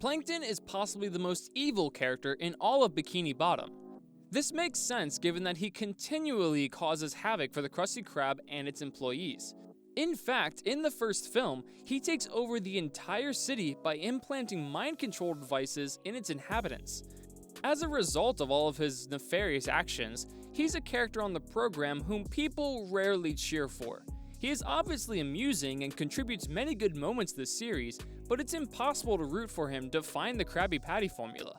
Plankton is possibly the most evil character in all of Bikini Bottom. This makes sense given that he continually causes havoc for the Krusty Krab and its employees. In fact, in the first film, he takes over the entire city by implanting mind control devices in its inhabitants. As a result of all of his nefarious actions, he's a character on the program whom people rarely cheer for. He is obviously amusing and contributes many good moments to the series, but it's impossible to root for him to find the Krabby Patty formula.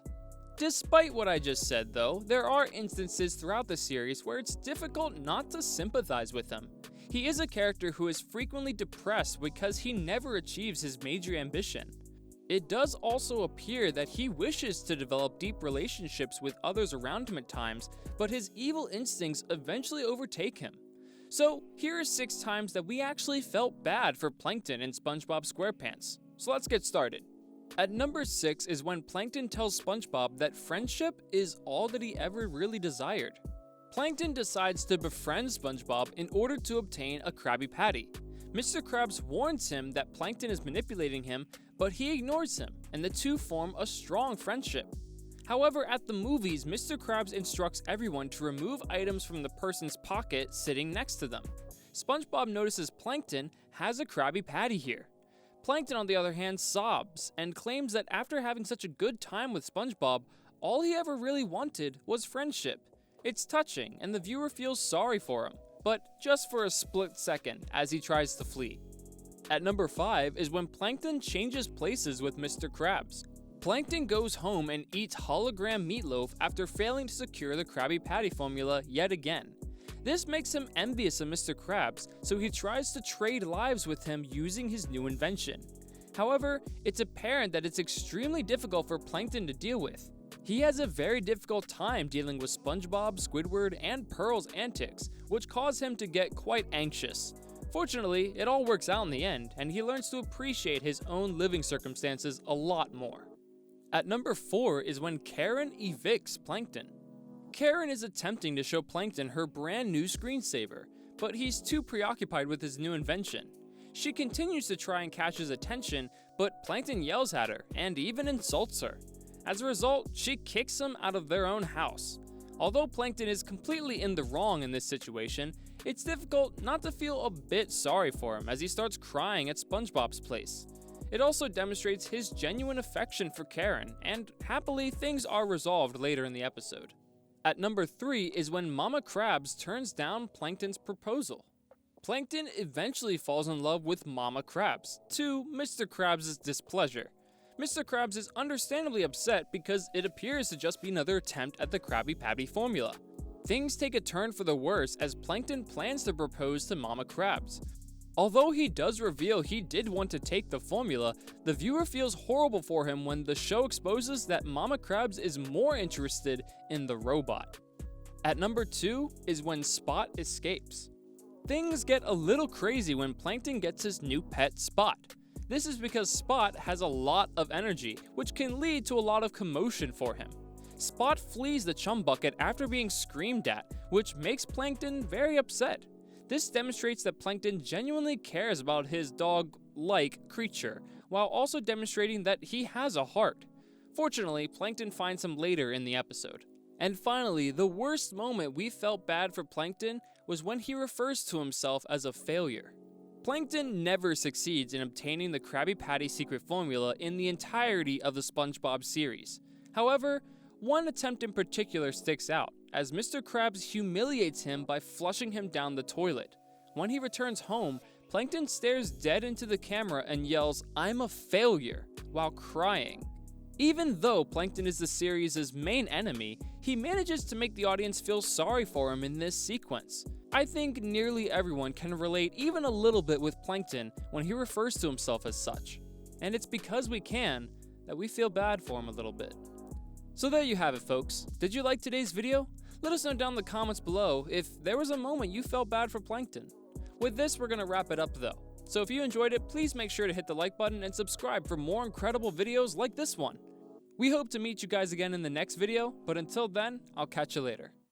Despite what I just said though, there are instances throughout the series where it's difficult not to sympathize with him. He is a character who is frequently depressed because he never achieves his major ambition. It does also appear that he wishes to develop deep relationships with others around him at times, but his evil instincts eventually overtake him. So here are 6 times that we actually felt bad for Plankton in Spongebob Squarepants. So let's get started. At number 6 is when Plankton tells SpongeBob that friendship is all that he ever really desired. Plankton decides to befriend SpongeBob in order to obtain a Krabby Patty. Mr. Krabs warns him that Plankton is manipulating him, but he ignores him, and the two form a strong friendship. However, at the movies, Mr. Krabs instructs everyone to remove items from the person's pocket sitting next to them. SpongeBob notices Plankton has a Krabby Patty here. Plankton, on the other hand, sobs and claims that after having such a good time with SpongeBob, all he ever really wanted was friendship. It's touching, and the viewer feels sorry for him, but just for a split second as he tries to flee. At number 5 is when Plankton changes places with Mr. Krabs. Plankton goes home and eats hologram meatloaf after failing to secure the Krabby Patty formula yet again. This makes him envious of Mr. Krabs, so he tries to trade lives with him using his new invention. However, it's apparent that it's extremely difficult for Plankton to deal with. He has a very difficult time dealing with SpongeBob, Squidward, and Pearl's antics, which cause him to get quite anxious. Fortunately, it all works out in the end, and he learns to appreciate his own living circumstances a lot more. At number 4 is when Karen evicts Plankton. Karen is attempting to show Plankton her brand new screensaver, but he's too preoccupied with his new invention. She continues to try and catch his attention, but Plankton yells at her and even insults her. As a result, she kicks him out of their own house. Although Plankton is completely in the wrong in this situation, it's difficult not to feel a bit sorry for him as he starts crying at SpongeBob's place. It also demonstrates his genuine affection for Karen, and happily things are resolved later in the episode. At number 3 is when Mama Krabs turns down Plankton's proposal. Plankton eventually falls in love with Mama Krabs, to Mr. Krabs' displeasure. Mr. Krabs is understandably upset because it appears to just be another attempt at the Krabby Patty formula. Things take a turn for the worse as Plankton plans to propose to Mama Krabs. Although he does reveal he did want to take the formula, the viewer feels horrible for him when the show exposes that Mama Krabs is more interested in the robot. At number 2 is when Spot escapes. Things get a little crazy when Plankton gets his new pet Spot. This is because Spot has a lot of energy, which can lead to a lot of commotion for him. Spot flees the chum bucket after being screamed at, which makes Plankton very upset. This demonstrates that Plankton genuinely cares about his dog-like creature, while also demonstrating that he has a heart. Fortunately, Plankton finds him later in the episode. And finally, the worst moment we felt bad for Plankton was when he refers to himself as a failure. Plankton never succeeds in obtaining the Krabby Patty secret formula in the entirety of the SpongeBob series. However, one attempt in particular sticks out, as Mr. Krabs humiliates him by flushing him down the toilet. When he returns home, Plankton stares dead into the camera and yells, "I'm a failure," while crying. Even though Plankton is the series' main enemy, he manages to make the audience feel sorry for him in this sequence. I think nearly everyone can relate even a little bit with Plankton when he refers to himself as such. And it's because we can that we feel bad for him a little bit. So there you have it, folks. Did you like today's video? Let us know down in the comments below if there was a moment you felt bad for Plankton. With this, we're going to wrap it up though. So if you enjoyed it, please make sure to hit the like button and subscribe for more incredible videos like this one. We hope to meet you guys again in the next video, but until then, I'll catch you later.